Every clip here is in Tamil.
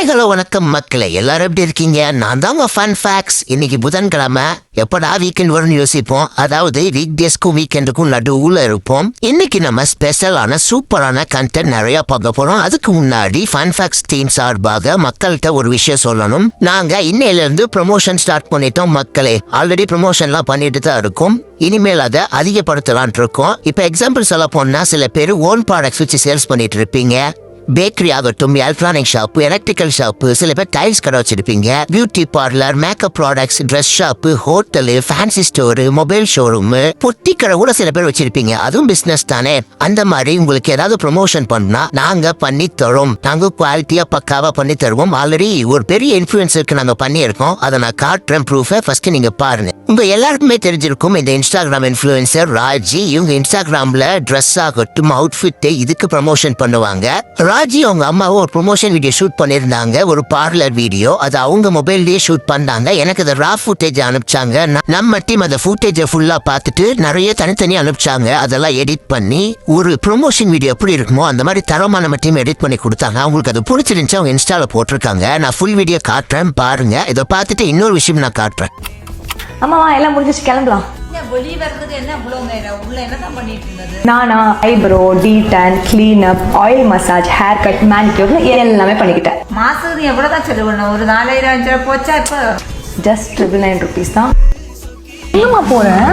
ஹாய் ஹலோ வணக்கம் மக்களே, எல்லாரும் எப்படி இருக்கீங்க? நான் தான் உங்க ஃபன் ஃபேக்ஸ். இன்னைக்கு புதன்கிழமை, எப்படா வீக்கெண்ட் வரும்னு யோசிப்போம். அதாவது வீக் டேஸ்க்கும் வீக்கெண்டுக்கும் நடுவுல இருப்போம். இன்னைக்கு நம்ம ஸ்பெஷலான சூப்பரான கண்டென்ட் நிறைய பார்க்க போறோம். அதுக்கு முன்னாடி ஃபன் ஃபேக்ஸ் டீம் சார்பாக மக்கள்கிட்ட ஒரு விஷயம் சொல்லணும். நாங்க இன்னையில இருந்து ப்ரொமோஷன் ஸ்டார்ட் பண்ணிட்டோம் மக்களே. ஆல்ரெடி ப்ரொமோஷன்லாம் பண்ணிட்டு தான் இருக்கோம். இனிமேல் அதை அதிகப்படுத்தலான் இருக்கோம். இப்போ எக்ஸாம்பிள் சொல்ல போனா, சில பேர் ஓன் ப்ராடக்ட்ஸ் வச்சு சேல்ஸ் பண்ணிட்டு இருப்பீங்க. பேக்கரி ஆகட்டும், எலக்ட்ரானிக் ஷாப்பு, எலக்ட்ரிக்கல் ஷாப்பு, சில பேர் டைல்ஸ் கடை வச்சிருப்பீங்க, beauty parlour, makeup products, dress shop, hotel, fancy store, mobile showroom, பொட்டி கடை கூட சில பேர் வச்சிருப்பீங்க. அதுவும் பிசினஸ் தானே. அந்த மாதிரி உங்களுக்கு ஏதாவது ப்ரொமோஷன் பண்ணா நாங்க பண்ணி தரோம். நாங்க குவாலிட்டியா பக்காவா பண்ணி தருவோம். ஆல்ரெடி ஒரு பெரிய இன்ஃபுளுசருக்கு நாங்க பண்ணியிருக்கோம். அதை நான் காட்டுறேன் ப்ரூஃபை. ஃபர்ஸ்ட் நீங்க பாருங்க. உங்க எல்லாருக்குமே தெரிஞ்சிருக்கும், இந்த இன்ஸ்டாகிராம் இன்ஃபுளுசர் ராஜி. இவங்க இன்ஸ்டாகிராம்ல ட்ரெஸ் ஆகட்டும், அவுட்ஃபிட் இதுக்கு ப்ரமோஷன் பண்ணுவாங்க. ராஜி அவங்க அம்மாவும் ஒரு ப்ரொமோஷன் வீடியோ ஷூட் பண்ணியிருந்தாங்க, ஒரு பார்லர் வீடியோ. அது அவங்க மொபைல்லயே ஷூட் பண்ணாங்க. எனக்கு அதை ரா ஃபுட்டேஜ் அனுப்பிச்சாங்க. நம்ம டீம் அந்த ஃபுட்டேஜை ஃபுல்லா பார்த்துட்டு நிறைய தனித்தனியாக அனுப்பிச்சாங்க. அதெல்லாம் எடிட் பண்ணி ஒரு ப்ரொமோஷன் வீடியோ எப்படி இருக்குமோ அந்த மாதிரி தரமா நம்ம டீம் எடிட் பண்ணி கொடுத்தாங்க. அவங்களுக்கு அது பிடிச்சிருந்துச்சு, அவங்க இன்ஸ்டால போட்டிருக்காங்க. நான் ஃபுல் வீடியோ காட்டுறேன் பாருங்க. இதை பார்த்துட்டு இன்னொரு விஷயம் நான் காட்டுறேன். ஆமாவா, எல்லாம் முடிஞ்சிச்சு, கிளம்பலாம். நானா eyebrow, de-tan, clean up, oil massage, hair cut, manicure எல்லாமே பண்ணிக்கிட்டேன். மாசத்துக்கு எவ்வளவுதான் செலவு பண்ண? ஒரு 4000 போச்சா? இப்போ ஜஸ்ட் 999 rupees தான். எங்கம்மா போறேன்?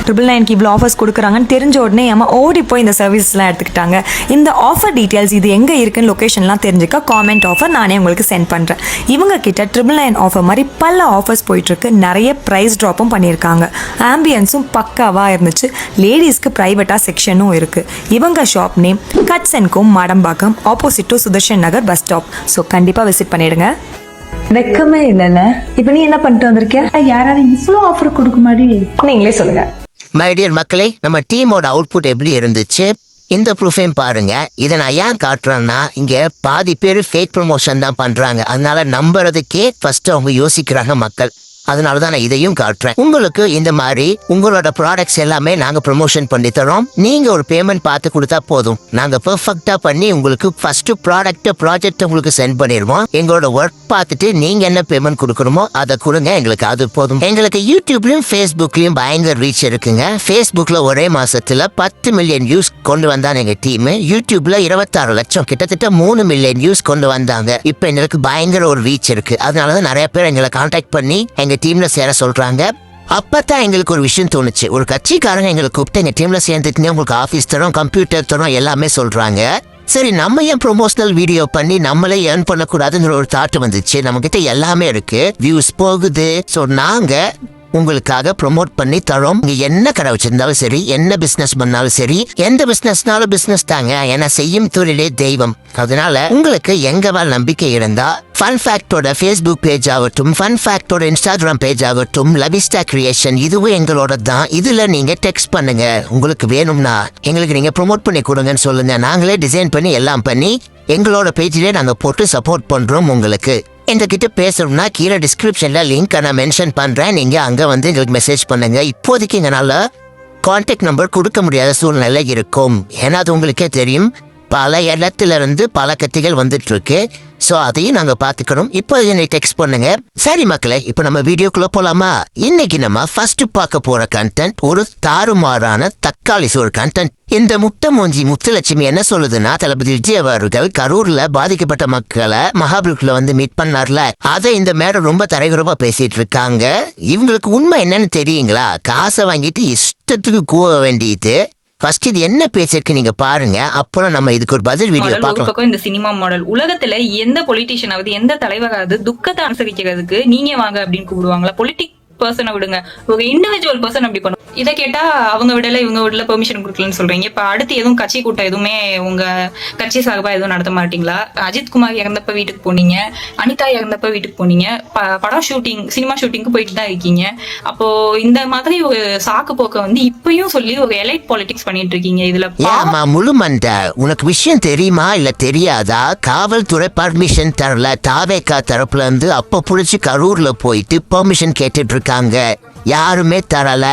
999 இவ்வளோ ஆஃபர்ஸ் கொடுக்குறாங்கன்னு தெரிஞ்ச உடனே அம்மா ஓடி போய் இந்த சர்வீஸ்லாம் எடுத்துக்கிட்டாங்க. இந்த ஆஃபர் டீட்டெயில்ஸ், இது எங்கே இருக்குன்னு லொக்கேஷன்லாம் தெரிஞ்சுக்க காமெண்ட் ஆஃபர் நானே உங்களுக்கு சென்ட் பண்ணுறேன். இவங்க கிட்ட 999 ஆஃபர் மாதிரி பல ஆஃபர்ஸ் போயிட்டுருக்கு. நிறைய ப்ரைஸ் ட்ராப்பும் பண்ணியிருக்காங்க. ஆம்பியன்ஸும் பக்காவாக இருந்துச்சு. லேடிஸ்க்கு ப்ரைவேட்டாக செக்ஷனும் இருக்குது. இவங்க shop name cuts and comb, Madambakkam, opposite to Sudarshan Nagar bus stop. So கண்டிப்பாக விசிட் பண்ணிடுங்க. வெக்கமே இல்லைல்ல. இப்ப நீ என்ன பண்ணிட்டு வந்திருக்க? யாராவது இவ்வளோ ஆஃபர் கொடுக்க மாதிரி? நீங்களே சொல்லுங்க. மை டியர் மக்களே, நம்ம டீமோட அவுட்புட் எப்படி இருந்துச்சு இந்த ப்ரூஃபையும் பாருங்க. இதை நான் ஏன் காட்டுறேன்னா, இங்க பாதி பேர் ஃபேக் ப்ரொமோஷன் தான் பண்றாங்க. அதனால நம்புறதுக்கே ஃபர்ஸ்ட் அவங்க யோசிக்கிறாங்க மக்கள். அதனாலதான் நான் இதையும் காட்டுறேன். உங்களுக்கு இந்த மாதிரி உங்களோட ப்ராடக்ட்ஸ் எல்லாமே நாங்க ப்ரொமோஷன் பண்ணி தரோம். நீங்க ஒரு பேமெண்ட் பார்த்து கொடுத்தா போதும். நாங்க பெர்ஃபெக்ட்டா பண்ணி உங்களுக்கு ஃபர்ஸ்ட் ப்ராஜெக்ட் உங்களுக்கு சென்ட் பண்ணிடுவோம். எங்களோட ஒர்க் பார்த்துட்டு நீங்க என்ன பேமெண்ட் கொடுக்கணுமோ அதை கொடுங்க எங்களுக்கு, அது போதும். எங்களுக்கு யூடியூப்லயும் ஃபேஸ்புக்லயும் பயங்கர ரீச் இருக்குங்க. ஃபேஸ்புக்ல ஒரே மாசத்துல 10 மில்லியன் வியூஸ் கொண்டு வந்தாங்க எங்க டீம். யூடியூப்ல 26 லட்சம், கிட்டத்தட்ட 3 மில்லியன் வியூஸ் கொண்டு வந்தாங்க. இப்ப எங்களுக்கு பயங்கர ஒரு ரீச் இருக்கு. அதனாலதான் நிறைய பேர் எங்களை கான்டாக்ட் பண்ணி எங்க டீம்ல சேர சொல்றாங்க. அப்பதான் எங்களுக்கு ஒரு விஷயம் தோணுச்சு. ஒரு கட்சிக்காரங்க எங்களை கூப்பிட்டு எங்க டீம்ல சேர்ந்துட்டு உங்களுக்கு ஆபீஸ் தரோம், கம்ப்யூட்டர் தரோம், எல்லாமே சொல்றாங்க. சரி, நம்ம ஏன் ப்ரொமோஷனல் வீடியோ பண்ணி நம்மளே ஏர்ன் பண்ணக்கூடாதுன்னு ஒரு தாட் வந்துச்சு. நம்ம கிட்ட எல்லாமே இருக்கு, வியூஸ் போகுது. ஸோ நாங்க உங்களுக்காக ப்ரொமோட் பண்ணி தரோம். நீங்க என்ன கடை வச்சிருந்தாலும் சரி, என்ன பிசினஸ் பண்ணாலும் சரி, எந்த பிசினஸ்னாலும் பிசினஸ் தாங்க. ஏன்னா செய்யும் தொழிலே தெய்வம். அதனால உங்களுக்கு எங்க மேல நம்பிக்கை இருந்தா ஃபன் ஃபேக்டோட ஃபேஸ்புக் பேஜ் ஆகட்டும், ஃபன் ஃபேக்டோட இன்ஸ்டாகிராம் பேஜ் ஆகட்டும், லவிஸ்டா கிரியேஷன் இதுவும் எங்களோட தான். இதுல நீங்க டெக்ஸ்ட் பண்ணுங்க. உங்களுக்கு வேணும்னா எங்களுக்கு நீங்க ப்ரொமோட் பண்ணி கொடுங்கன்னு சொல்லுங்க. நாங்களே டிசைன் பண்ணி எல்லாம் பண்ணி எங்களோட பேஜ்லயே நாங்க போட்டு சப்போர்ட் பண்றோம். உங்களுக்கு எங்ககிட்ட பேசணும்னா கீழே டிஸ்கிரிப்ஷன்ல லிங்க் நான் மென்ஷன் பண்றேன். நீங்க அங்க வந்து எங்களுக்கு மெசேஜ் பண்ணுங்க. இப்போதைக்கு எங்களால கான்டாக்ட் நம்பர் கொடுக்க முடியாத சூழ்நிலை இருக்கும். ஏன்னா அது உங்களுக்கே தெரியும், பல இடத்துல இருந்து பல கத்திகள் வந்துட்டு இருக்கு. ஸோ அதையும் நாங்க பாத்துக்கணும். இப்போ என்னை டெக்ஸ்ட் பண்ணுங்க. சரி மக்களே, இப்போ நம்ம வீடியோக்குள்ள போலாமா? இன்னைக்கு நம்ம ஃபர்ஸ்ட் பார்க்க போற கண்டென்ட் ஒரு தாறுமாறான தக்காளி சோறு கண்டென்ட். இந்த முட்டை மூஞ்சி முத்துலட்சுமி என்ன சொல்லுதுன்னா, தளபதி விஜய் அவர்கள் கரூர்ல பாதிக்கப்பட்ட மக்களை மகாபலிபுரத்துல வந்து மீட் பண்ணார்ல, அதை இந்த மேடம் ரொம்ப தரைகுறவா பேசிட்டு இருக்காங்க. இவங்களுக்கு உண்மை என்னன்னு தெரியுங்களா? காசை வாங்கிட்டு இஷ்டத்துக்கு கூவ வேண்டியது. ஃபர்ஸ்ட் இது என்ன பேசிருக்கு நீங்க பாருங்க, அப்புறம் நம்ம இதுக்கு ஒரு பதில் வீடியோ பார்க்கலாம். இந்த சினிமா மாடல் உலகத்துல எந்த பொலிட்டீஷியனாவது எந்த தலைவராவது துக்கத்தை அனுசரிக்கிறதுக்கு நீங்க வாங்க அப்படின்னு கூப்பிடுவாங்களா? பொலிட்டிக் பர்சனை விடுங்க, ஒரு இண்டிவிஜுவல் பர்சன் அப்படி பண்ணும். இதை கேட்டா அவங்க விடல இவங்க விடல பெர்மிஷன் கொடுக்கலன்னு சொல்றீங்க. இப்ப அடுத்து எதுவும் கட்சி கூட்டம் எதுவுமே உங்க கட்சி சார்பா எதுவும் நடத்த மாட்டீங்களா? அஜித் குமார் இறந்தப்ப வீட்டுக்கு போனீங்க, அனிதா இறந்தப்ப வீட்டுக்கு போனீங்க, படம் ஷூட்டிங் சினிமா ஷூட்டிங்க்கு போயிட்டு தான் இருக்கீங்க. அப்போ இந்த மாதிரி ஒரு சாக்கு போக்க வந்து இப்பயும் சொல்லி ஒரு எலைட் பாலிடிக்ஸ் பண்ணிட்டு இருக்கீங்க. இதுல முழு மண்ட உனக்கு விஷயம் தெரியுமா இல்ல தெரியாதா? காவல்துறை பர்மிஷன் தரல, தாவேக்கா தரப்புல இருந்து அப்ப புடிச்சு கரூர்ல போயிட்டு பெர்மிஷன் கேட்டுட்டு இருக்காங்க. யாருமே தரல.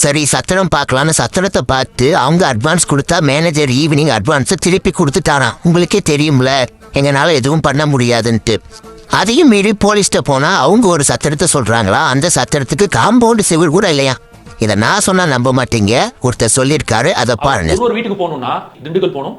சரி சத்திரம் பார்க்கலான்னு சத்திரத்தை பார்த்து அவங்க அட்வான்ஸ் கொடுத்தா மேனேஜர் ஈவினிங் அட்வான்ஸை திருப்பி கொடுத்துட்டாராம். உங்களுக்கே தெரியும்ல எங்களால் எதுவும் பண்ண முடியாதுன்ட்டு. அதையும் மீறி போலீஸ்ட்ட போனா அவங்க ஒரு சத்திரத்தை சொல்றாங்களா, அந்த சத்திரத்துக்கு காம்பவுண்ட் சிவில் கூட இல்லையா. இதை நான் சொன்னா நம்ப மாட்டீங்க, ஒருத்தர் சொல்லியிருக்காரு, அதை பாருங்க. ஒரு வீட்டுக்கு போகணும்னா திண்டுக்கல் போகணும்,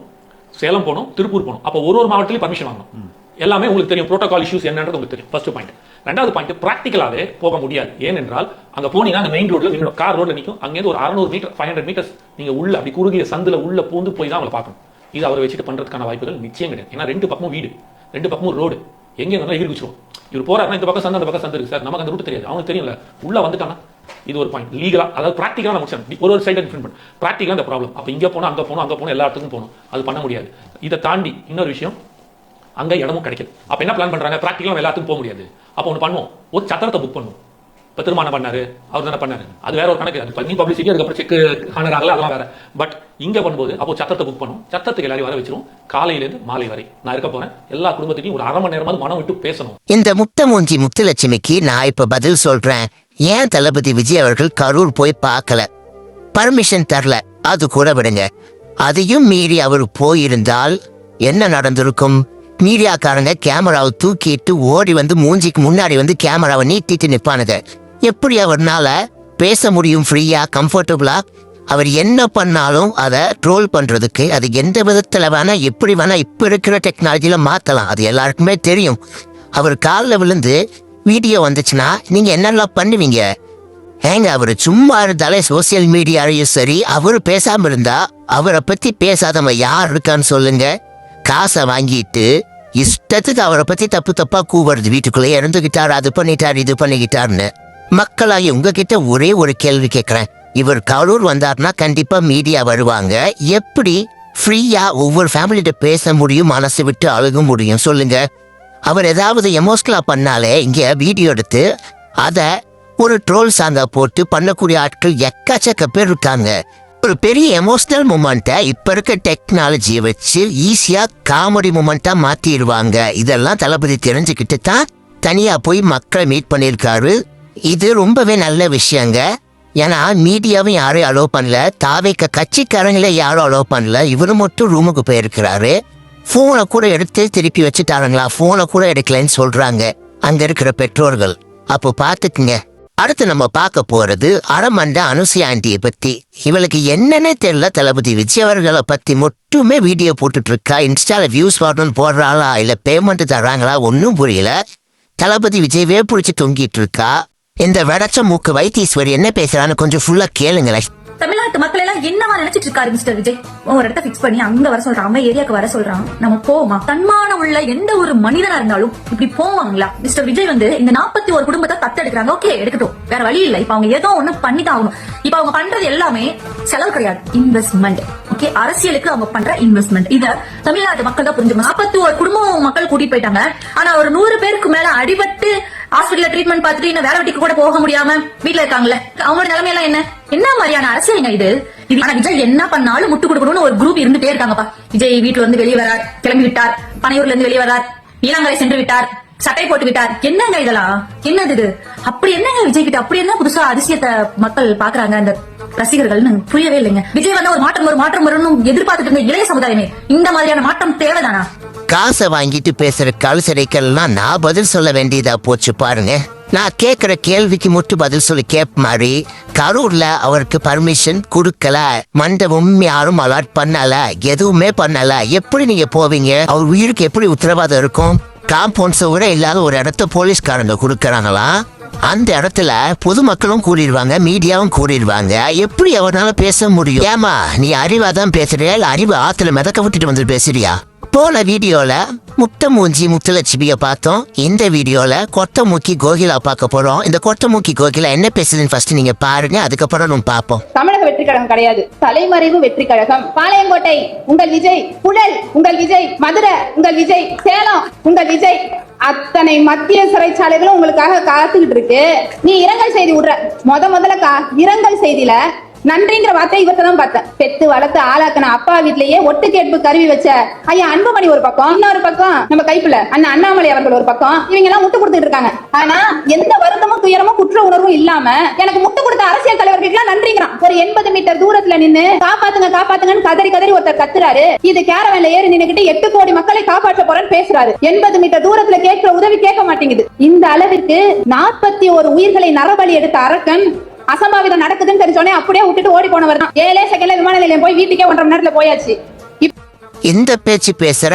சேலம் போகணும், திருப்பூர் போகணும். அப்போ ஒரு மாவட்டத்திலையும் பர்மிஷன் வாங்கணும். எல்லாமே உங்களுக்கு தெரியும், ப்ரோட்டோகால் இஷ்யூஸ் என்னன்றது உங்களுக்கு தெரியும். First point. ரெண்டாவது பாயிண்ட், பிராக்டிகலாவே போக முடியாது. ஏனென்றால் அங்க போனீங்கன்னா அந்த மெயின் ரோட்ல கார் ரோட்ல நிற்கும். அங்கேருந்து ஒரு 600 மீட்டர் 500 மீட்டர்ஸ் நீங்க உள்ள அப்படி குறுகிய சந்துல உள்ள பூந்து போய் தான் அவங்களை பார்க்கணும். இது அவரை வச்சுட்டு பண்றதுக்கான வாய்ப்புகள் நிச்சயம் கிடையாது. ஏன்னா 2 பக்கமும் வீடு, 2 பக்கமும் ரோடு, எங்கே இருந்தாலும் எகிரிச்சிருவோம். இவர் போறாருன்னா இந்த பக்கம் சந்து அந்த பக்கம் சந்து இருக்கு சார், நமக்கு அந்த ரூட் தெரியாது, அவனுக்கு தெரியல, உள்ள வந்துட்டானா. இது ஒரு பாயிண்ட். லீகலா அதாவது பிராக்டிகலா நம்ம ஒரு சைடு டிஃபரெண்ட் பண்ண பிராக்டிகலா இந்த ப்ராப்ளம். அப்ப இங்க போனா அங்க போகணும், அங்க போகணும், எல்லா இடத்துக்கும் போகணும், அது பண்ண முடியாது. இதை தாண்டி இன்னொரு விஷயம், அங்க இடமும் கிடைக்கும். அப்ப என்ன பிளான் பண்றாங்க, பிராக்டிகலா எல்லாத்துக்கும் போக முடியாது. அப்ப ஒன்று பண்ணுவோம், ஒரு சத்திரத்தை புக் பண்ணுவோம். இப்ப திருமணம் பண்ணாரு, அவர் தானே பண்ணாரு, அது வேற ஒரு கணக்கு. அது பண்ணி பப்ளிசிட்டி, அதுக்கப்புறம் செக் ஹானர் ஆகல, அதெல்லாம் வேற. பட் இங்க பண்ணும்போது அப்போ சத்திரத்தை புக் பண்ணுவோம். சத்திரத்துக்கு எல்லாரையும் வர வச்சிரும். காலையிலேருந்து மாலை வரை நான் இருக்க போறேன். எல்லா குடும்பத்தையும் ஒரு 1/2 மணி நேரமாவது மனம் விட்டு பேசணும். இந்த முக்தமூஞ்சி முத்துலட்சுமிக்கு நான் இப்ப பதில் சொல்றேன். ஏன் தளபதி விஜய் அவர்கள் கரூர் போய் பார்க்கல, பர்மிஷன் தரல, அது கூட விடுங்க. அதையும் மீறி அவர் போயிருந்தால் என்ன நடந்திருக்கும்? மீடியாக்காரங்க கேமராவை தூக்கிட்டு ஓடி வந்து மூஞ்சிக்கு முன்னாடி வந்து கேமராவை நீட்டிட்டு நிற்பானுங்க. எப்படி அவர்னால பேச முடியும் ஃப்ரீயா, கம்ஃபர்டபுளா? அவர் என்ன பண்ணாலும் அதை ட்ரோல் பண்றதுக்கு அது எந்த விதத்துல வேணா எப்படி வேணா இப்ப இருக்கிற டெக்னாலஜியில மாத்தலாம். அது எல்லாருக்குமே தெரியும். அவர் காலில் விழுந்து வீடியோ வந்துச்சுன்னா நீங்க என்னெல்லாம் பண்ணுவீங்க? ஏங்க அவர் சும்மா இருந்தாலே சோசியல் மீடியாலையும் சரி, அவர் பேசாம இருந்தா அவரை பத்தி பேசாதவங்க யார் இருக்கான்னு சொல்லுங்க. காசை வாங்கிட்டு இஷ்டத்துக்கு அவரை பத்தி தப்பு தப்பா கூவுறது, வீட்டுக்குள்ளேயே இருந்துகிட்டார், அது பண்ணிட்டார், இது பண்ணிக்கிட்டார்னு. மக்களாகி உங்ககிட்ட ஒரே ஒரு கேள்வி கேட்கிறேன். இவர் கரூர் வந்தார்னா கண்டிப்பா மீடியா வருவாங்க. எப்படி ஃப்ரீயா ஒவ்வொரு ஃபேமிலிட்ட பேச முடியும், மனசு விட்டு அழுக முடியும் சொல்லுங்க? அவர் ஏதாவது எமோஷனலா பண்ணாலே இங்க வீடியோ எடுத்து அதை ஒரு ட்ரோல் சாங்கா போட்டு பண்ணக்கூடிய ஆட்கள் எக்கச்சக்க பேர் இருக்காங்க. ஒரு பெரிய எமோஷனல் மூமெண்ட்டை இப்ப இருக்க டெக்னாலஜியை வச்சு ஈஸியா காமெடி மூமெண்ட்டா மாத்திடுவாங்க. இதெல்லாம் தளபதி தெரிஞ்சுக்கிட்டு தான் தனியா போய் மக்களை மீட் பண்ணியிருக்காரு. இது ரொம்பவே நல்ல விஷயங்க. ஏன்னா மீடியாவும் யாரும் அலோவ் பண்ணல, தாவேக்க கட்சிக்காரங்களே யாரும் அலோவ் பண்ணல. இவரு மட்டும் ரூமுக்கு போயிருக்கிறாரு. போனை கூட எடுத்து திருப்பி வச்சுட்டாருங்களா, போனை கூட எடுக்கலன்னு சொல்றாங்க அங்க இருக்கிற பெற்றோர்கள். அப்போ பாத்துக்குங்க. அடுத்து நம்ம பார்க்க போறது அரமண்ட அனுசுயா ஆண்டியை பத்தி. இவளுக்கு என்னன்னே தெரியல, தளபதி விஜய் அவர்களை பத்தி மட்டுமே வீடியோ போட்டுட்டு இருக்கா. இன்ஸ்டால வியூஸ் வரணும்னு போடுறாளா இல்ல பேமெண்ட் தர்றாங்களா ஒன்னும் புரியல. தளபதி விஜயவே பிடிச்சி தொங்கிட்டு இருக்கா. இந்த வெடச்ச மூக்கு வைத்தீஸ்வரி என்ன பேசுறான்னு கொஞ்சம் ஃபுல்லா கேளுங்களேன். தமிழ்நாட்டு மக்கள் எல்லாம் என்னவா நினைச்சிட்டு இருக்காரு மிஸ்டர் விஜய்? ஒரு இடத்த பிக்ஸ் பண்ணி அங்க வர சொல்றான், அவன் ஏரியாக்கு வர சொல்றான், நம்ம போவோமா? தன்மானம் உள்ள எந்த ஒரு மனிதனா இருந்தாலும் இப்படி போவாங்களா? மிஸ்டர் விஜய் வந்து இந்த 41 குடும்பத்தை தத்தெடுக்கிறாங்க. ஓகே, எடுக்கட்டும், வேற வழி இல்ல. இப்ப அவங்க ஏதோ ஒண்ணு பண்ணிதான் ஆகணும். இப்ப அவங்க பண்றது எல்லாமே செலவு கிடையாது, இன்வெஸ்ட்மெண்ட். ஓகே, அரசியலுக்கு அவங்க பண்ற இன்வெஸ்ட்மெண்ட். இத தமிழ்நாட்டு மக்கள் தான் புரிஞ்சுக்கணும். 41 குடும்பம் மக்கள் கூட்டிட்டு போயிட்டாங்க. ஆனா ஒரு 100 பேருக்கு மேல அடிபட்டு ஹாஸ்பிட்டல்ல ட்ரீட்மெண்ட் பார்த்துட்டு இன்னும் வேற வீட்டுக்கு கூட போக முடியாம வீட்டுல இருக்காங்கல்ல, அவங்களோட நிலைமை எல்லாம் என்ன மாதிரியான அரசியலுங்க இது? ஆனா விஜய் என்ன பண்ணாலும் முட்டு கொடுக்கணும்னு ஒரு குரூப் இருந்துட்டே இருக்காங்கப்பா. விஜய் வீட்டுல இருந்து வெளியே வரார், கிளம்பி விட்டார், பனையூர்ல இருந்து வெளியே வரார், நீலாங்கரை சென்று விட்டார், சட்டை போட்டு விட்டார். என்னங்க இதெல்லாம்? என்னது இது? அப்படி என்னங்க விஜய் கிட்ட அப்படி என்ன புதுசா அதிசயத்தை மக்கள் பாக்குறாங்க அந்த ரசிகர்கள்னு புரியவே இல்லைங்க. விஜய் வந்தா ஒரு மாற்றம் வரும்னு எதிர்பார்த்துட்டு இருந்த இளைய சமுதாயமே இந்த மாதிரியான மாற்றம் தேவைதானா? காசை வாங்கிட்டு பேசுற கழுசடைக்கெல்லாம் நான் பதில் சொல்ல வேண்டியதா போச்சு பாருங்க. நான் கேட்கிற கேள்விக்கு மட்டும் பதில் சொல்லி கேப் மாதிரி கரூர்ல அவருக்கு பர்மிஷன் கொடுக்கல, மண்டபம் யாரும் அலாட் பண்ணல, எதுவுமே பண்ணல. எப்படி நீங்க போவீங்க? அவர் உயிருக்கு எப்படி உத்தரவாதம் இருக்கும்? காம்பவுண்ட் விட இல்லாத ஒரு இடத்த போலீஸ்காரங்க கொடுக்கறாங்களா? அந்த இடத்துல பொதுமக்களும் கூடிடுவாங்க, மீடியாவும் கூடிடுவாங்க. எப்படி அவனால பேச முடியும்? ஏமா நீ அறிவாதான் பேசுறியா இல்ல அறிவு ஆத்துல மிதக்க விட்டுட்டு வந்து பேசுறியா? போன வீடியோல முக்தமூஞ்சி முத்துலட்சுமியை பார்த்தோம். இந்த வீடியோல கொட்டமூக்கி கோகிலா பார்க்க போறோம். இந்த கொட்டமூக்கி கோகிலா என்ன பேசுதுன்னு ஃபர்ஸ்ட் நீங்க பாருங்க, அதுக்கப்புறம் நம்ம பார்ப்போம். தமிழக வெற்றி கழகம் கிடையாது, தலைமறைவு வெற்றி கழகம். பாளையங்கோட்டை உங்கள் விஜய், புழல் உங்கள் விஜய், மதுரை உங்கள் விஜய், சேலம் உங்கள் விஜய். அத்தனை மத்திய சிறைச்சாலைகளும் உங்களுக்காக காத்துக்கிட்டு இருக்கு. நீ இரங்கல் செய்தி விடுற முதல்ல இரங்கல் செய்தியில நன்றிங்கிற வார்த்தை இவர்கிட்ட தான் பார்த்தேன். பெத்து வளர்த்து ஆளாக்கின அப்பா வீட்லயே ஒட்டு கேட்பு கருவி வச்ச ஐயா அன்புமணி ஒரு பக்கம், இன்னொரு பக்கம் நம்ம கைப்புல அண்ணா அண்ணாமலை அவர்கள் ஒரு பக்கம், இவங்க எல்லாம் முட்டு கொடுத்துட்டு இருக்காங்க. ஆனா எந்த வருத்தமும் துயரமும் குற்ற உணர்வும் இல்லாம எனக்கு முட்டு கொடுத்த அரசியல் தலைவர்களுக்கு நன்றிங்கிறான். ஒரு 80 மீட்டர் தூரத்துல நின்னு காப்பாத்துங்க காப்பாத்துங்கன்னு கதறி கதறி ஒருத்தர் கத்துறாரு. இது கேரவன்ல ஏறி நின்னுகிட்டு 8 கோடி மக்களை காப்பாற்ற போறேன்னு பேசுறாரு. 80 மீட்டர் தூரத்துல கேட்கிற உதவி கேட்க மாட்டேங்குது. இந்த அளவிற்கு 41 உயிர்களை நரபலி எடுத்த அரக்கன் அசம்பாவிதம் நடக்குதுன்னு தெரிஞ்சோடனே அப்படியே விட்டுட்டு ஓடி போனவர் தான். 7 செகண்ட்ல விமான நிலையம் போய் வீட்டுக்கே 1.5 மணி நேரத்துல போயாச்சு. இந்த பேச்சு பேசுற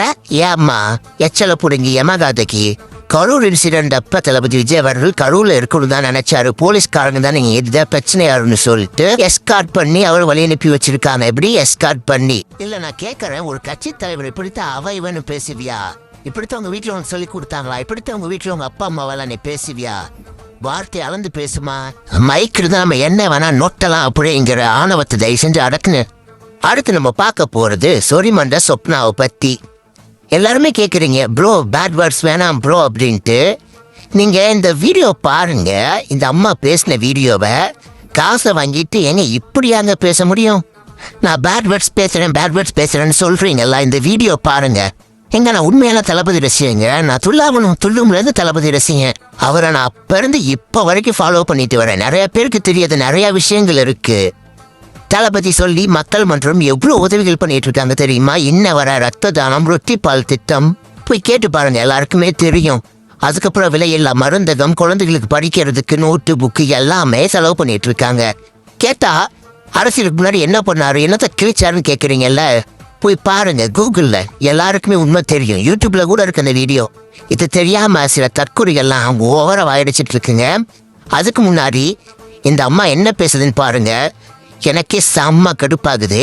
ஏம்மா எச்சல புடுங்கி எமகாதகி. கரூர் இன்சிடென்ட் அப்ப தளபதி விஜய் அவர்கள் கரூர்ல இருக்கணும் தான் நினைச்சாரு. போலீஸ்காரங்க தான் நீங்க எந்த பிரச்சனையாருன்னு சொல்லிட்டு எஸ்கார்ட் பண்ணி அவர் வழி அனுப்பி வச்சிருக்காங்க. எப்படி எஸ்கார்ட் பண்ணி? இல்ல நான் கேட்கறேன், ஒரு கட்சி தலைவர் இப்படித்தான் அவ இவனு பேசுவியா? இப்படித்தான் உங்க வீட்டுல உனக்கு சொல்லி கொடுத்தாங்களா? இப்படித்தான் உங்க வீட்டுல உங்க அப்பா அம்மாவெல்லாம் நீ பேசுவியா? வார்த்தை அளந்து பேசுமா? மைக் இருந்தா நம்ம என்ன வேணா நொட்டலாம் அப்படிங்கிற ஆணவத்தை தயவு செஞ்சு அடக்குன்னு. அடுத்து நம்ம பார்க்க போறது சொரிமண்ட சொப்னாவை பத்தி. எல்லாருமே கேக்குறீங்க ப்ரோ பேட் வேர்ட்ஸ் வேணாம் ப்ரோ அப்படின்ட்டு. நீங்க இந்த வீடியோ பாருங்க. இந்த அம்மா பேசின வீடியோவை காசை வாங்கிட்டு எங்க இப்படியாங்க பேச முடியும்? நான் பேட் வேர்ட்ஸ் பேசுறேன்னு சொல்றீங்கல்ல, இந்த வீடியோ பாருங்க. எங்க நான் உண்மையான தளபதி ரசிகங்க. நான் துள்ளாவணும் துள்ளும்லேருந்து தளபதி ரசிகன். அவரை நான் அப்ப இருந்து இப்ப வரைக்கும் ஃபாலோ பண்ணிட்டு வரேன். நிறைய பேருக்கு தெரியாத நிறைய விஷயங்கள் இருக்கு. தளபதி சொல்லி மக்கள் மன்றம் எவ்வளவு உதவிகள் பண்ணிட்டு இருக்காங்க தெரியுமா? இன்ன வர ரத்த தானம், ரொட்டி பால் திட்டம் போய் கேட்டு பாருங்க, எல்லாருக்குமே தெரியும். அதுக்கப்புறம் விலையில்லா மருந்தகம், குழந்தைகளுக்கு படிக்கிறதுக்கு நோட்டு புக்கு எல்லாமே செலவு பண்ணிட்டு இருக்காங்க. கேட்டா அரசியலுக்கு முன்னாடி என்ன பண்ணாரு, என்னத்தை கிழிச்சாருன்னு கேக்குறீங்கல்ல, போய் பாருங்க கூகுள்ல. எல்லாருக்குமே உண்மை தெரியும். யூடியூப்ல கூட இருக்கு அந்த வீடியோ. இது தெரியாம சில தற்கொலைகள்லாம் ஓவரா வாயடிச்சிட்டு இருக்குங்க. அதுக்கு முன்னாடி இந்த அம்மா என்ன பேசுதுன்னு பாருங்க. எனக்கே செம்ம கடுப்பாகுது.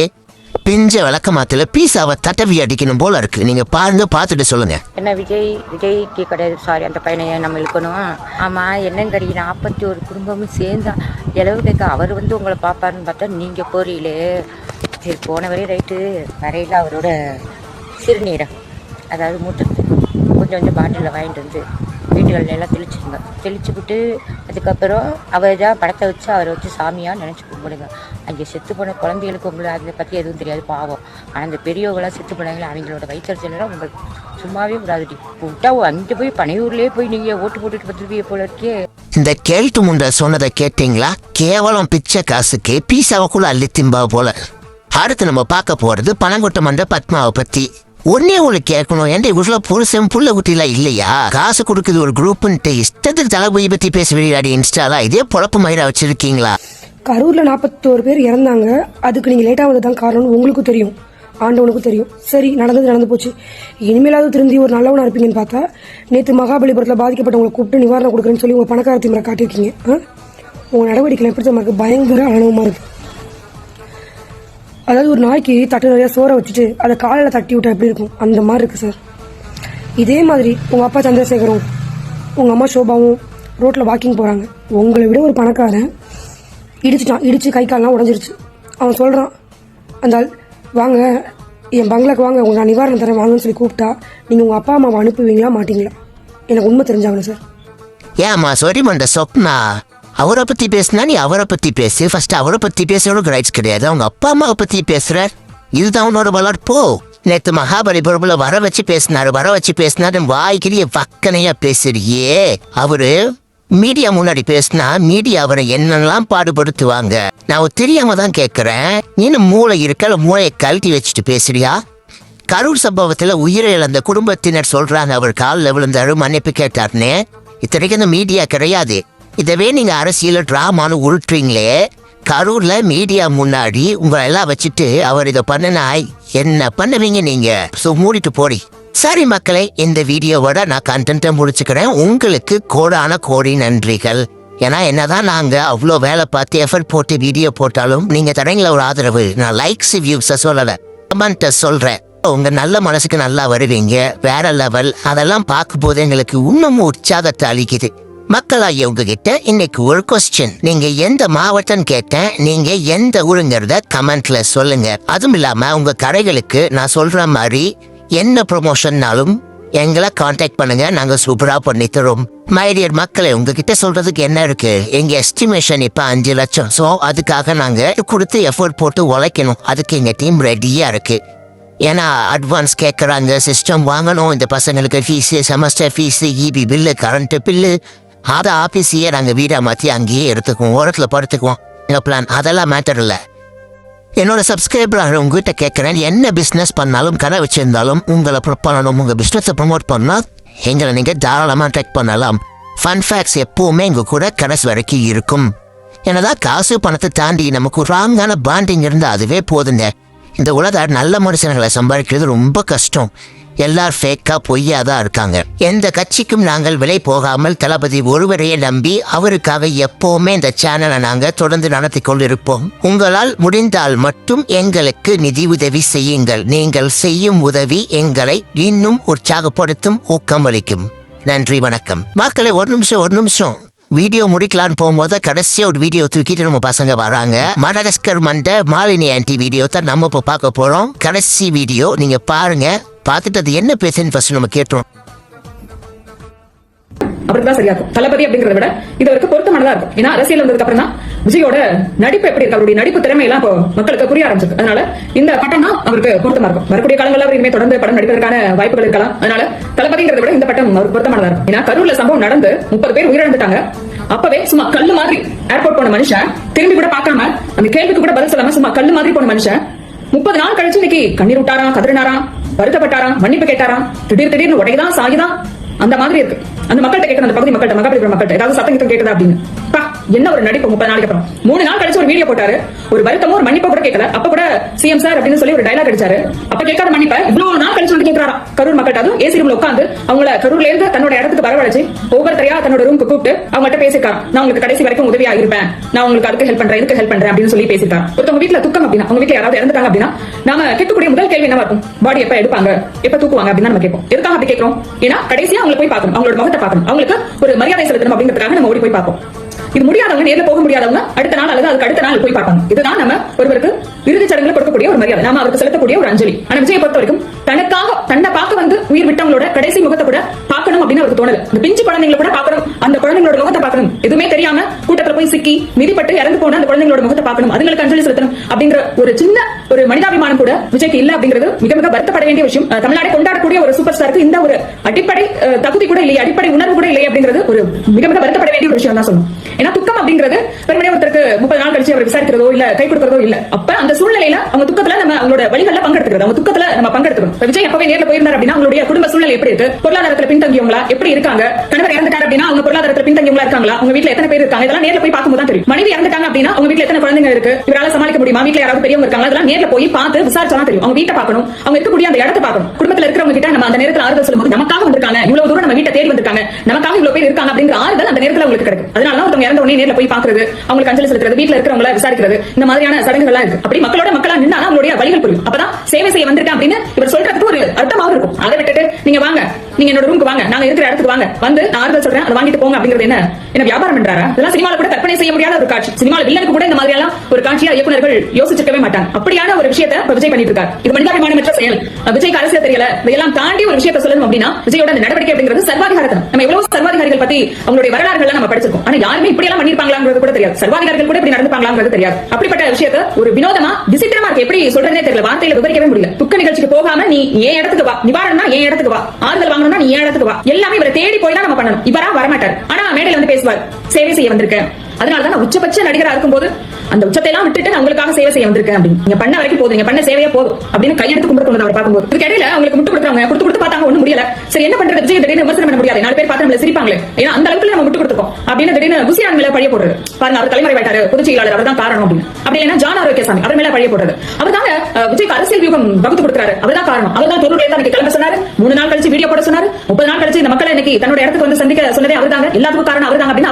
பிஞ்ச விளக்கமாத்துல பீஸாவை தட்டவி அடிக்கணும் போல இருக்கு. நீங்க பாருங்க, பார்த்துட்டு சொல்லுங்க. என்ன விஜய்க்கு கிடையாது, சாரி அந்த பையனை நம்ம இழுக்கணும். ஆமா என்னன்னு கறி 41 குடும்பமும் சேர்ந்தா இளவு கேட்க அவர் உங்களை பாப்பாருன்னு பார்த்தா நீங்க போறீங்களே. சரி போனவரே ரைட்டு. வரையில் அவரோட சிறுநீரை அதாவது மூத்திரத்துக்கு கொஞ்சம் பாட்டிலில் வாங்கிட்டு வந்து வீட்டுகளில் எல்லாம் தெளிச்சுருங்க. தெளிச்சுக்கிட்டு அதுக்கப்புறம் அவர் தான் படத்தை வச்சு அவரை வச்சு சாமியாக நினச்சி கும்பிடுங்க. அங்கே செத்து போன குழந்தைகளுக்கு உங்களுக்கு அதை பற்றி எதுவும் தெரியாது பாவம். ஆனால் அந்த பெரியவங்களாம் செத்து போனாங்களே அவங்களோட வயிற்றுச்சலாம் உங்களுக்கு சும்மாவே விடாதுடி. விட்டா அங்கே போய் பனையூர்லேயே போய் நீங்கள் ஓட்டு போட்டுட்டு வந்துருவீங்க போல இருக்கே. இந்த கேள்ட்டு முண்டை சொன்னதை கேட்டீங்களா? கேவலம் பிச்சை காசுக்கு பீஸாவுக்குள்ள அள்ளி திம்பா போல. அடுத்து நம்ம பார்க்க போறது பனங்கொட்டை மண்ட பத்மாவை பத்தி. ஒன்னே உங்களுக்கு கேட்கணும், எந்த இவ்வளோ புருஷன் புள்ள குட்டிலாம் இல்லையா? காசு கொடுக்குது ஒரு குரூப்ன்ட்டு இஷ்டத்துக்கு தளபதி பத்தி பேச வெளியாடி இன்ஸ்டாலா இதே பொழப்பு மயிரா வச்சிருக்கீங்களா? கரூர்ல 41 பேர் இறந்தாங்க. அதுக்கு நீங்க லேட்டா வந்ததான் காரணம் உங்களுக்கும் தெரியும், ஆண்டவனுக்கும் தெரியும். சரி நடந்து போச்சு. இனிமேலாவது திருந்தி ஒரு நல்லவனா இருப்பீங்கன்னு பார்த்தா நேற்று மகாபலிபுரத்தில் பாதிக்கப்பட்டவங்களை கூப்பிட்டு நிவாரணம் கொடுக்குறேன்னு சொல்லி உங்க பணக்கார திமுறை காட்டியிருக்கீங்க. உங்க நடவடிக்கைகள் எப்படி தான் இருக்கு? பயங்கர அனுபவமா இருக்கு. அதாவது ஒரு நாய்க்கு தட்டு நிறையா சோறை வச்சுட்டு அதை காலையில் தட்டி விட்டா எப்படி இருக்கும், அந்த மாதிரி இருக்கு சார். இதே மாதிரி உங்கள் அப்பா சந்திரசேகரும் உங்கள் அம்மா சோபாவும் ரோட்டில் வாக்கிங் போகிறாங்க. உங்களை விட ஒரு பணக்காரன் இடிச்சு கை காலெலாம் உடஞ்சிருச்சு. அவன் சொல்கிறான், அந்த வாங்க என் பங்களாக்கு வாங்க, உங்க நான் நிவாரணம் தரேன் வாங்கன்னு சொல்லி கூப்பிட்டா நீங்கள் உங்கள் அப்பா அம்மாவை அனுப்புவீங்களா மாட்டீங்களா? எனக்கு உண்மை தெரிஞ்சாகணும் சார். ஏமா சாரி மண்ட சொப்னா, அவரை பத்தி பேசினா நீ அவரை பத்தி பேசு. ஃபர்ஸ்ட் அவரை பத்தி பேசுறவனுக்கு ரைட்ஸ் கிடையாது. அவங்க அப்பா அம்மாவை பத்தி பேசுற, இதுதான் உன்னோட வளர்ப்போ? நேற்று மகாபலிபுரம்ல வர வச்சு பேசினாரு வாய்க்கிறிய வக்கனையா பேசுறியே. அவரு மீடியா முன்னாடி பேசினா மீடியா அவரை என்னெல்லாம் பாடுபடுத்துவாங்க. நான் தெரியாம தான் கேட்கிறேன். இன்னும் மூளை இருக்கல, மூளையை கழட்டி வச்சுட்டு பேசுறியா? கரூர் சம்பவத்துல உயிரை இழந்த குடும்பத்தினர் சொல்றாங்க அவர் காலில் விழுந்தாரு, மன்னிப்பு கேட்டார்னு. இத்தனைக்கு அந்த மீடியா கிடையாது. இதவே நீங்க அரசியல டிராமானு உருட்டுறீங்களே. கரூர்ல மீடியா முன்னாடி உங்களை எல்லாம் வச்சுட்டு அவர் இதை பண்ணனா என்ன பண்ணுவீங்க நீங்க? மூடிட்டு போடி. சரி மக்களே, இந்த வீடியோவோட நான் கண்டென்ட்டை முடிச்சுக்கிறேன். உங்களுக்கு கோடி நன்றிகள். ஏன்னா என்னதான் நாங்க அவ்வளோ வேலை பார்த்து எஃபர்ட் போட்டு வீடியோ போட்டாலும் நீங்க தரீங்கள ஒரு ஆதரவு. நான் லைக்ஸ் வியூஸை சொல்லலை, கமெண்ட்டை சொல்றேன். உங்க நல்ல மனசுக்கு நல்லா வருவீங்க, வேற லெவல். அதெல்லாம் பார்க்கும் போது எங்களுக்கு இன்னமும் உற்சாகத்தை அளிக்குது. மக்களாகிய உங்ககிட்ட இன்னைக்கு ஒரு கொஸ்டின். நீங்க எந்த மாவட்டம் கேட்டேன், நீங்க எந்த ஊருங்கிறத கமெண்ட்ல சொல்லுங்க. அதுவும் இல்லாம உங்க கடைகளுக்கு நான் சொல்ற மாதிரி என்ன ப்ரொமோஷன்னாலும் எங்களை கான்டாக்ட் பண்ணுங்க, நாங்க சூப்பரா பண்ணி தரோம். மைடியர் மக்களே, உங்ககிட்ட சொல்றதுக்கு என்ன இருக்கு? எங்க எஸ்டிமேஷன் இப்ப 5 லட்சம். ஸோ அதுக்காக நாங்க கொடுத்து எஃபோர்ட் போட்டு உழைக்கணும். அதுக்கு எங்க டீம் ரெடியா இருக்கு. ஏன்னா அட்வான்ஸ் கேட்குறாங்க, சிஸ்டம் வாங்கணும், இந்த பசங்களுக்கு fees, semester fees, EB bill, current bill. அதை ஆஃபீஸையே நாங்கள் வீடாக மாற்றி அங்கேயே எடுத்துக்குவோம், ஓரத்தில் படுத்துக்குவோம். எங்கள் பிளான் அதெல்லாம் மேட்டர் இல்லை. என்னோட சப்ஸ்கிரைபர் உங்ககிட்ட கேட்குறேன், என்ன பிஸ்னஸ் பண்ணாலும் கடை வச்சிருந்தாலும் உங்களை பண்ணணும், உங்கள் பிஸ்னஸை ப்ரமோட் பண்ணால் எங்களை நீங்கள் தாராளமாக ட்ரெக் பண்ணலாம். ஃபன் ஃபேக்ட்ஸ் எப்போவுமே எங்கள் கூட கடைசி வரைக்கும் இருக்கும். என்னதான் காசு பணத்தை தாண்டி நமக்கு ராங்கான பாண்டிங் இருந்தால் அதுவே போதுங்க. இந்த உலக நல்ல மனுஷங்களை சம்பாதிக்கிறது ரொம்ப கஷ்டம். எல்லாரும் ஃபேக்கா பொய்யா தான் இருக்காங்க. எந்த கட்சிக்கும் நாங்கள் விலை போகாமல் தளபதி ஒருவரையே நம்பி அவருக்காக எப்பவுமே இந்த சேனலை நாங்கள் தொடர்ந்து நடத்தி கொண்டிருப்போம். உங்களால் முடிந்தால் மட்டும் எங்களுக்கு நிதி உதவி செய்யுங்கள். நீங்கள் செய்யும் உதவி எங்களை இன்னும் உற்சாகப்படுத்தும், ஊக்கமளிக்கும். நன்றி, வணக்கம். மக்களே, ஒரு நிமிஷம். வீடியோ முடிக்கலான்னு போகும்போது கடைசியா ஒரு வீடியோ தூக்கிட்டு நம்ம பசங்க வராங்க. மடகஸ்கர் மண்ட மாலினி ஆன்டி வீடியோ தான் நம்ம இப்போ பார்க்க போறோம். கடைசி வீடியோ நீங்க பாருங்க. பார்த்துட்டு அது என்ன பேசுன்னு ஃபர்ஸ்ட் நம்ம கேட்டோம். அப்படிதான் சரியா இருக்கும். தளபதி அப்படிங்கறத விட இது வரைக்கும் பொருத்தமானதா இருக்கும். ஏன்னா அரசியல் வந்ததுக்கு அப்புறம் தான் விஜயோட நடிப்பு எப்படி இருக்கு, அவருடைய நடிப்பு திறமை எல்லாம் இப்போ மக்களுக்கு புரிய ஆரம்பிச்சிருக்கு. அதனால இந்த பட்டம் தான் அவருக்கு பொருத்தமா இருக்கும். வரக்கூடிய காலங்களில் அவர் இனிமே தொடர்ந்து படம் நடிப்பதற்கான வாய்ப்புகள் இருக்கலாம். அதனால தளபதிங்கிறத விட இந்த பட்டம் அவருக்கு பொருத்தமானதா இருக்கும். ஏன்னா கரூர்ல சம்பவம் நடந்து 30 பேர் உயிரிழந்துட்டாங்க. அப்பவே சும்மா கல்லு மாதிரி ஏர்போர்ட் போன மனுஷன் திரும்பி கூட பார்க்காம அந்த கேள்விக்கு கூட பதில் சொல்லாம சும்மா கல்லு மாதிரி போன மனுஷன் 30 நாள் கழிச்சு இன்னைக்கு கண்ணீர் விட்டாராம், கதறினாராம், வருத்தப்பட்டாராம், மன்னிப்பு கேட்டாராம். திடீர்னு உடையதான் சாகிதான் அந்த மாதிரி இருக்கு. அந்த மக்கள்கிட்ட கேட்கணும், அந்த பகுதி மக்கள்கிட்ட, மகாபலிபுரம் மக்கள்கிட்ட ஏதாவது சத்தம் கேட்குதா அப்படின்னு. என்ன ஒரு நடிப்பு. 30 நாளைக்கு அப்புறம் 3 நாள் கழிச்சு ஒரு வீடியோ போட்டாரு. ஒரு வருத்தமோ ஒரு மன்னிப்போ கூட கேட்கல. அப்ப கூட சிஎம் சார் அப்படின்னு சொல்லி ஒரு டைலாக் அடிச்சாரு. அப்ப கேட்காத மன்னிப்ப இவ்வளவு நாள் கழிச்சு வந்து கேட்கிறாராம் கரூர் மக்கள்கிட்ட. அதுவும் ஏசி ரூம்ல உட்காந்து அவங்கள கரூர்ல இருந்து தன்னோட இடத்துக்கு வரவழைச்சு ஒவ்வொருத்தரையா தன்னோட ரூமுக்கு கூப்பிட்டு அவங்கள்ட்ட பேசிருக்காரு. நான் உங்களுக்கு கடைசி வரைக்கும் உதவியா இருப்பேன், நான் உங்களுக்கு அதுக்கு ஹெல்ப் பண்றேன், இதுக்கு ஹெல்ப் பண்றேன் அப்படின்னு சொல்லி பேசிருக்காரு. ஒருத்தவங்க வீட்டுல துக்கம் அப்படின்னா, அவங்க வீட்டுல யாராவது இறந்துட்டாங்க அப்படின்னா நாம கேட்கக்கூடிய முதல் கேள்வி என்ன இருக்கும்? பாடி எப்ப எடுப்பாங்க, எப்ப தூக்குவாங்க அப்படின்னு நம்ம கேட்போம். எதுக்காக அப்படி கேட்கிறோம்? ஏன்னா கடைசியா அவங்களை போய் பார்க்கணும், அவங்களோட முகத்தை பார்க்கணும், அவங்களுக்கு ஒரு மரியாதை செலுத்தணும் அப்படிங்கிறதுக்காக நம்ம ஓடி போய் பார்ப்போம். இது முடியாதவங்க, நேர்ல போக முடியாதவங்க அடுத்த நாள் அல்லது அதுக்கு அடுத்த நாள் போய் பார்ப்பாங்க. இதுதான் நம்ம ஒருவருக்கு இறுதி சடங்குல கொடுக்கக்கூடிய ஒரு மரியாதை, நாம அவருக்கு செலுத்தக்கூடிய ஒரு அஞ்சலி. ஆனா விஜயை பொறுத்த வரைக்கும் தன்னை பார்க்க வந்து உயிர் விட்டவங்களோட கடைசி முகத்தை கூட பார்க்கணும் அப்படின்னு அவருக்கு தோணல. இந்த பிஞ்சு குழந்தைங்களை கூட பார்க்கணும், அந்த குழந்தைங்களோட முகத்தை பார்க்கணும், எதுவுமே தெரியாம கூட்டத்துல போய் சிக்கி மிதிப்பட்டு இறந்து போன அந்த குழந்தைங்களோட முகத்தை பார்க்கணும், அதுங்களுக்கு அஞ்சலி செலுத்தணும் அப்படிங்கிற ஒரு சின்ன ஒரு மனிதாபிமானம் கூட விஜய்க்கு இல்ல அப்படிங்கிறது மிக மிக வருத்தப்பட வேண்டிய விஷயம். தமிழ்நாடை கொண்டாடக்கூடிய ஒரு சூப்பர் ஸ்டாருக்கு இந்த ஒரு அடிப்படை தகுதி கூட இல்லையே, அடிப்படை உணர்வு கூட இல்லை அப்படிங்கிறது ஒரு மிக மிக வருத்தப்பட வேண்டிய ஒரு விஷயம் தான் சொல்லணும். ஏன்னா துக்கம் அப்படிங்கிறது பெருமையா ஒருத்தருக்கு 30 நாள் கழிச்சு அவர் விசாரிக்கிறதோ இல்ல கை கொடுக்கிறதோ இல்ல. அப்ப அந்த சூழ்நிலையில அவங்க துக்கத்துல நம்ம அவங்களோட வழிகள்ல பங்கெடுத்துக்கிறது, அவங்க துக்கத்துல நம்ம பங்கெடுத்துக்கணும். விஜய் அப்பவே நேர்ல போயிருந்தார் அப்படின்னா அவங்களுடைய குடும்ப சூழ்நிலை எப்படி இருக்கு, பொருளாதாரத்துல பின்தங்கியவங்களா எப்படி இருக்காங்க, கணவர் இறந்துட்டாரு அப்படின்னா அவங்க பொருளாதாரத்துல பின்தங்கியவங்களா இருக்காங்களா, அவங்க வீட்டுல எத்தனை பேர் இருக்காங்க, இதெல்லாம் நேர்ல போய் பார்க்கும்போது தான் தெரியும். மனைவி இறந்துட்டாங்க அப்படின்னா அவங்க வீட்டுல எத்தனை குழந்தைங்க இருக்கு, இவரால சமாளிக்க முடியுமா, வீட்டுல யாராவது பெரியவங்க இருக்காங்க, அதெல்லாம் நேர்ல போய் பார்த்து விசாரிச்சா தெரியும். அவங்க வீட்டை பார்க்கணும், அவங்க இருக்கக்கூடிய அந்த இடத்தை பார்க்கணும். குடும்பத்துல இருக்கிறவங்க கிட்ட நம்ம அந்த நேரத்தில் ஆறுதல் சொல்லும்போது நமக்காக வந்திருக்காங்க, இவ்வளவு தூரம் நம்ம வீட்டை தேடி வந்திருக்காங்க, நமக்காக இவ்வளவு பேர் இருக்காங்க அப்படிங்கிற ஆறுதல் அந்த நேரத்தில் உங்களுக்கு கிடைக்கும். அதனால ஒருத்தவங்க இறந்த உடனே நேர்ல போய் பார்க்கிறது, அவங்களுக்கு அஞ்சலி செலுத்துறது, வீட்டுல இருக்கிறவங்கள விசாரிக்கிறது, இந்த மாதிரியான சடங்குகள் இருக்கு. அப்படி மக்களோட மக்களா நின்னா அவங்களுடைய வழிகள் புரியும். அப்பதான் சேவை செய்ய வந்திருக்கேன் அப்படின்னு இவர் சொல்றதுக்கு ஒரு அர்த்தமாக இருக்கும். அதை விட்டுட்டு நீங்க வாங்க, நீங்க என்னோட ரூமுக்கு வாங்க, நாங்க இருக்கிற இடத்துக்கு வாங்க, வந்து நான் ஆறுதல் சொல்றேன், அதை வாங்கிட்டு போங்க அப்படிங்கிறது என்ன வியாபாரம் பண்றாரா? இதெல்லாம் சினிமால கூட கற்பனை செய்ய முடியாத ஒரு காட்சி. சினிமால வில்லனுக்கு கூட இந்த மாதிரி எல்லாம் ஒரு காட்சியா இயக்குநர்கள் யோசிச்சிருக்கவே மாட்டாங்க. அப்படியான ஒரு விஷயத்தை விஜய் பண்ணிட்டு இருக்காரு. இது மனிதாபிமானமற்ற செயல். விஜய்க்கு அரசியல் தெரியல, இதெல்லாம் தாண்டி ஒரு விஷயத்தை சொல்லணும் அப்படின்னா விஜயோட அந்த நடவடிக்கை அப்படிங்கிறது சர்வாதிகாரத்தனம். நம்ம எவ்வளவு சர்வாதிகாரிகள் பத்தி அவங்களுடைய வரலாறுகள் நம்ம படிச்சிருக்கோம். ஆனா யாருமே இப்படி எல்லாம் பண்ணிருப்பாங்களாங்கிறது கூட தெரியாது. சர்வாதிகாரிகள் கூட இப்படி நடந்துப்பாங்களாங்கிறது தெரியாது. அப்படிப்பட்ட விஷயத்தை ஒரு வினோதமா விசித்திரமா இருக்கு. எப்படி சொல்றதே தெரியல, வார்த்தையில விவரிக்கவே முடியல. துக்க நிகழ்ச்சிக்கு போகாம நீ ஏன் இடத்துக்கு வா, நிவாரணம்னா ஏன் இடத்துக்கு வா, ஆறுதல் வாங்கணும்னா நீ ஏன் இடத்துக்கு வா, எல்லாமே இவரை தேடி போய் தான் நம்ம பண்ணணும். இவரா வரமாட்டார். ஆனா மேடையில வந்து பேசுவார், சேவை செய்ய வந்திருக்கேன், அதனாலதான் நான் உச்சபட்ச நடிகரா இருக்கும்போது அந்த உச்சத்தை எல்லாம் விட்டுட்டு நான் உங்களுக்காக சேவை செய்ய வந்திருக்கேன் அப்படின்னு. நீங்க பண்ண வரைக்கும் போதும், நீங்க பண்ண சேவையே போதும் அப்படின்னு கையெடுத்து கும்பிட்டு கொண்டு அவர் பார்க்கும்போது இதுக்கு இடையில அவங்களுக்கு முட்டு கொடுக்குறாங்க, கொடுத்து பார்த்தாங்க, ஒண்ணும் முடியல. சரி என்ன பண்றது, விஜய் திடீர்னு விமர்சனம் பண்ண முடியாது, 4 பேர் பார்த்து நம்மள சிரிப்பாங்களே, ஏன்னா அந்த அளவுக்கு நம்ம முட்டு கொடுத்துக்கோம் அப்படின்னு திடீர்னு புசியான் மேல பழிய போடுறது. பாருங்க அவர் தலைமறைவாயிட்டாரு, பொதுச் செயலாளர் அவர் தான் காரணம் அப்படின்னு. அப்படி இல்லைன்னா ஜான் ஆரோக்கியசாமி அவர் மேல பழிய போடுறது. அவர் தாங்க விஜய்க்கு அரசியல் வியூகம் வகுத்து கொடுக்குறாரு, அவர் தான் காரணம். அவர் தான் தொழில் தான் கிளம்ப சொன்னாரு, 3 நாள் கழிச்சு வீடியோ போட சொன்னாரு, 30 நாள் கழிச்சு இந்த மக்களை இன்னைக்கு தன்னோட இடத்துக்கு வந்து சந்திக்க சொன்னதே அவர் தாங்க, எல்லாத்துக்கும் காரணம் அவர் தாங்க அப்படின்னு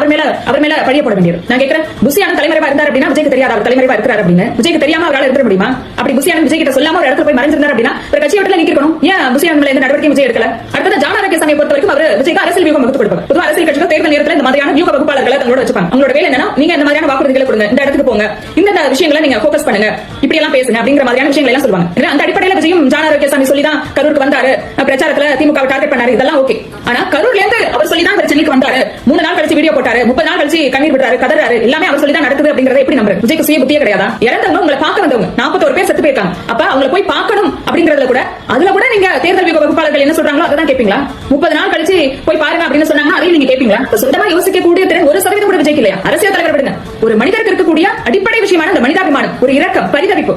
அவர் மேல பழிய போட வேண்டியது. நான் கேட்கிறேன், புசியான தலைமறைவா இருந்தார் அப்படின்னா விஜய்க்கு தெரியாது அவர் தலைமறைவா இருக்கிறார் அப்படின்னு. விஜய்க்கு தெரியாம அவரால் இருக்க முடியுமா? அப்படி புசியான விஜய் கிட்ட சொல்லாம ஒரு இடத்துல போய் மறைஞ்சிருந்தார் அப்படின்னா ஒரு கட்சி விட்டுல நிக்கணும். ஏன் புசியான மேல எந்த நடவடிக்கை விஜய் எடுக்கல? அடுத்தது ஜான் ஆரோக்கியசாமியை பொறுத்த வரைக்கும் அவர் விஜய்க்கு அரசியல் வியூகம் வகுத்து கொடுப்பார். பொதுவாக அரசியல் கட்சிகள் தேர்தல் நேரத்தில் இந்த மாதிரியான வியூக வகுப்பாளர்களை தங்களோட வச்சுப்பாங்க. அவங்களோட வேலை என்னன்னா, நீங்க இந்த மாதிரியான வாக்குறுதிகளை கொடுங்க, இந்த இடத்துக்கு போங்க, இந்த விஷயங்களை நீங்க போக்கஸ் பண்ணுங்க, இப்படி எல்லாம் பேசுங்க அப்படிங்கிற மாதிரியான விஷயங்களை எல்லாம் சொல்லுவாங்க. அந்த அடிப்படையில் விஜயும் ஜான் ஆரோக்கியசாமி சொல்லிதான் கரூருக்கு வந்தாரு, பிரச்சாரத்துல திமுக டார்கெட் பண்ணாரு, இதெல்லாம் ஓகே. ஆனா கரூர்ல இருந்து அவர் சொல்லி தான் சென்னைக்கு வந்தாரு, 3 நாள் கழிச்சு வீடியோ போட்டாரு, 30 நாள் கழிச்சு கண்ணீர் விடுறாரு, கதறாரு, எல்லாமே அவர் சொல்லி தான் நடக்குது அப்படிங்கறத எப்படி நம்புறது? விஜய்க்கு சுய புத்தியே கிடையாதா? இறந்தவங்க உங்களை பார்க்க வந்தவங்க 41 பேர் செத்து போயிருக்காங்க. அப்ப அவங்கள போய் பார்க்கணும் அப்படிங்கறதுல கூட அதுல கூட நீங்க தேர்தல் வகுப்பாளர்கள் என்ன சொல்றாங்களோ அதை தான் கேட்பீங்களா? 30 நாள் கழிச்சு போய் பாருங்க அப்படின்னு சொன்னாங்கன்னா அதையும் நீங்க கேட்பீங்களா? சொந்தமா யோசிக்க கூடிய திறன் 1% கூட விஜய்க்கு இல்லையா? அரசியல் தலைவர் விடுங்க, ஒரு மனிதருக்கு இருக்கக்கூடிய அடிப்படை விஷயமான அந்த மனிதாபிமானம், ஒரு இரக்கம், பரிதவிப்பு.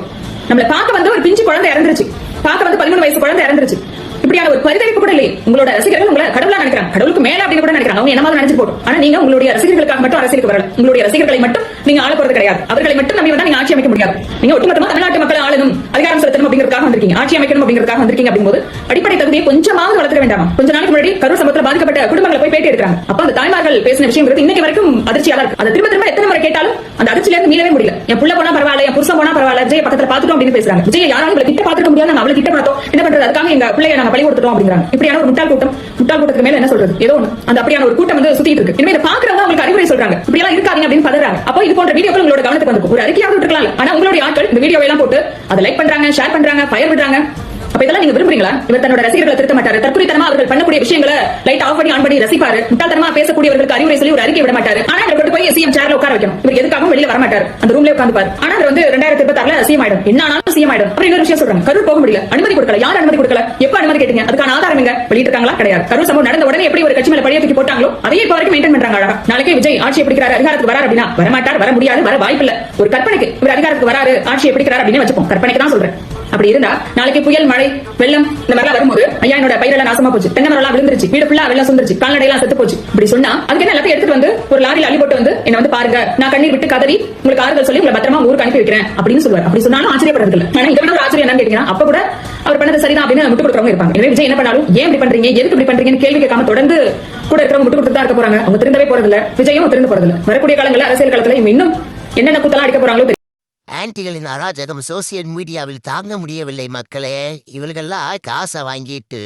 நம்மள பார்க்க வந்து ஒரு பிஞ்சு குழந்தை இறந்துருச்சு, பார்க்க வந்து 13 வயசு குழந்தை இறந்துருச்சு, இப்படியான ஒரு பரிதவிப்பு கூட இல்லையே. உங்களோட ரசிகர்கள் உங்களை கடவுளா நினைக்கிறாங்க, கடவுளுக்கு மேல அப்படின்னு கூட நினைக்கிறாங்க. அவங்க என்ன மாதிரி நினைச்சு போடும். ஆனா நீங்க உங்களுடைய ரசிகர்களுக்காக மட்டும் அரசியலுக்கு வரல, உங்களுடைய ரசிகர்களை மட்டும் நீங்க ஆள போறது கிடையாது. அவர்களை மட்டும் நம்பி வந்தா நீங்க ஆட்சி அமைக்க முடியாது. நீங்க ஒட்டுமொத்தமா தமிழ்நாட்டு மக்களை ஆளணும், அதிகாரம் செலுத்தணும் அப்படிங்கிறதுக்காக வந்திருக்கீங்க, ஆட்சி அமைக்கணும் அப்படிங்கிறதுக்காக வந்திருக்கீங்க. அப்படிங்கும்போது அடிப்படை தகுதியை கொஞ்சமாவது வளர்த்துக்க வேண்டாமா? கொஞ்ச நாளைக்கு முன்னாடி கரூர் சம்பவத்தில் பாதிக்கப்பட்ட குடும்பங்களை போய் பேட்டி எடுக்கிறாங்க. அப்ப அந்த தாய்மார்கள் பேசின விஷயம் இன்னைக்கு வரைக்கும் அதிர்ச்சியா இருக்கு. அதை திரும்ப திரும்ப எத்தனை முறை கேட்டாலும் அந்த அதிர்ச்சியில இருந்து மீளவே முடியல. என் புள்ள போனா பரவாயில்ல, என் புருஷன் போனா பரவாயில்ல, விஜய் பக்கத்துல பாத்துட்டோம் அப்படின்னு பேசுறாங்க. விஜய் யாராலும் கிட்ட பாத்துக்க முடியாது, நாங்க அவளை கிட்ட பார்த்தோம், என்ன பண்றது, அதுக்காக எங்க பிள்ளைய நாங்க பழி கொடுத்துட்டோம் அப்படிங்கிறாங்க. இப்படியான ஒரு முட்டாள் கூட்டத்துக்கு மேல என்ன சொல்றது? ஏதோ ஒண்ணு அந்த அப்படியான ஒரு கூட்டம் வந்து சுத்திட்டு இருக்கு. இனிமே இதை பாக்குறவங்க உங்களுக்கு அறிவுரை சொல்றாங்க, இப்படி எல்லாம் இருக்காதீங்க அப்படின்னு பதறாங்க. அப்போ இது போன்ற வீடியோக்கள் உங்களோட கவனத்துக்கு வந்து ஒரு அறிக்கையாவது விட்டுருக்கலாம். ஆனா உங்களுடைய ஆட்கள் இந்த வீடியோ எல்லாம் போட்டு அதை லைக் பண்றாங்க, ஷேர் பண்றாங்க, ஃபயர் விடுறாங்க. அப்ப இதெல்லாம் நீங்க விரும்புறீங்களா? இவர் தன்னோட ரசிகர்களை திருத்த மாட்டாரு, தற்கொலைத்தனமா அவர்கள் பண்ணக்கூடிய விஷயங்களை லைட் ஆஃப் பண்ணி ஆன் பண்ணி ரசிப்பாரு, முட்டாள்தனமா பேசக்கூடியவர்களுக்கு அறிவுரை சொல்லி ஒரு அறிக்கை விட மாட்டாரு. ஆனா இவர் கொண்டு போய் சிஎம் சேர்ல உட்கார வைக்கணும். இவர் எதுக்காகவும் வெளியில வர மாட்டாரு, அந்த ரூம்ல உட்கார்ந்துப்பாரு. ஆனா அவர் வந்து 2026ல சிஎம் ஆயிடும், என்ன ஆனாலும் சிஎம் ஆயிடும். அப்புறம் இன்னொரு விஷயம் சொல்றாங்க, கரூர் போக முடியல, அனுமதி கொடுக்கல. யார் அனுமதி கொடுக்கல? எப்ப அனுமதி கேட்டீங்க? அதுக்கான ஆதாரம் எங்க வெளியிட்டிருக்காங்களா? கிடையாது. கரூர் சம்பவம் நடந்த உடனே எப்படி ஒரு கட்சி மேல பழிய தூக்கி போட்டாங்களோ அதையே இப்ப வரைக்கும் மெயின்டைன் பண்றாங்க. அழகா நாளைக்கு விஜய் ஆட்சி பிடிக்கிறாரு, அதிகாரத்துக்கு வராரு அப்படின்னா வரமாட்டார், வர முடியாது, வர வாய்ப்பு இல்ல. ஒரு கற்பனைக்கு இவர் அதிகாரத்துக்கு வராரு, ஆட்சியை பிடிக்கிறாரு அப்படின்னு வச்சுப்போம், கற்பனைக்கு தான் சொல்றேன். அப்படி இருந்தா நாளைக்கு புயல், மழை, வெள்ளம் இந்த மாதிரி வரும்போது ஐயா என்னோட பயிரெல்லாம் நாசமா போச்சு, தென்னை மரம் எல்லாம் விழுந்துருச்சு, வீடு ஃபுல்லா வெள்ளம் சுந்துருச்சு, கால்நடை எல்லாம் செத்து போச்சு, இப்படி சொன்னா அதுக்கு எல்லாத்தையும் எடுத்துட்டு வந்து ஒரு லாரியில் அள்ளி போட்டு வந்து என்ன வந்து பாருங்க, நான் கண்ணீர் விட்டு கதறி உங்களுக்கு ஆறுதல் சொல்லி உங்களை பத்திரமா ஊருக்கு அனுப்பி வைக்கிறேன் அப்படின்னு சொல்லுவார். அப்படி சொன்னாலும் ஆச்சரியப்படுறது இல்லை. ஆனா இதை விட ஒரு ஆச்சரியம் என்னன்னு கேட்டீங்கன்னா, அப்ப கூட அவர் பண்ணது சரிதான் அப்படின்னு விட்டு கொடுக்குறவங்க இருப்பாங்க. எனவே விஜய் என்ன பண்ணாலும் ஏன் இப்படி பண்றீங்க, எதுக்கு இப்படி பண்றீங்கன்னு கேள்வி கேட்காம தொடர்ந்து கூட இருக்கிறவங்க விட்டு கொடுத்து தான் இருக்க போறாங்க. அவங்க திருந்தவே போறது இல்ல, விஜயும் திருந்து போறது இல்ல. வரக்கூடிய காலங்களில் அரசியல் காலத்துல இன்னும் என்னென்ன குத்தலாம் அடிக்க போறாங்களோ. ஆன்டிகளின் அராஜகம் சோசியல் மீடியாவில் தாங்க முடியவில்லை மக்களே. இவர்களெல்லாம் காசை வாங்கிட்டு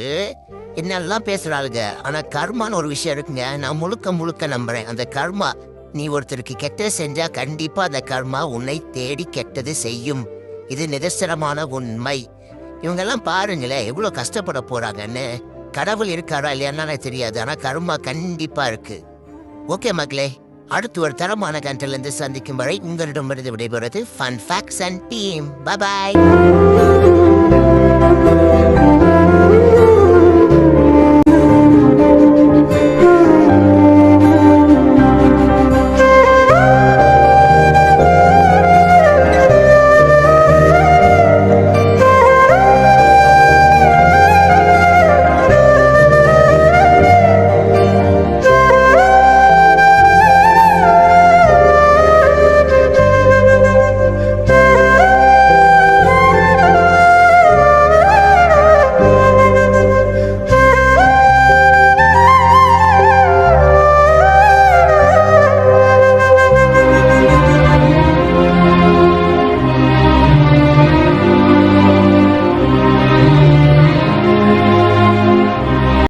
என்னெல்லாம் பேசுறாளுங்க. ஆனா கர்மான்னு ஒரு விஷயம் இருக்குங்க, நான் முழுக்க நம்புறேன். அந்த கர்மா, நீ ஒருத்தருக்கு கெட்டது செஞ்சா கண்டிப்பா அந்த கர்மா உன்னை தேடி கெட்டது செய்யும். இது நிதர்சனமான உண்மை. இவங்கெல்லாம் பாருங்களேன் எவ்வளவு கஷ்டப்பட போறாங்கன்னு. கடவுள் இருக்காரா இல்லையான்னு தெரியாது, ஆனா கர்மா கண்டிப்பா இருக்கு. ஓகே மக்களே, அடுத்து ஒரு தரமான கண்டென்ட்ல இருந்து சந்திக்கும் வரை உங்களிடமிருந்து விடைபெறுவது fun facts and team. Bye bye.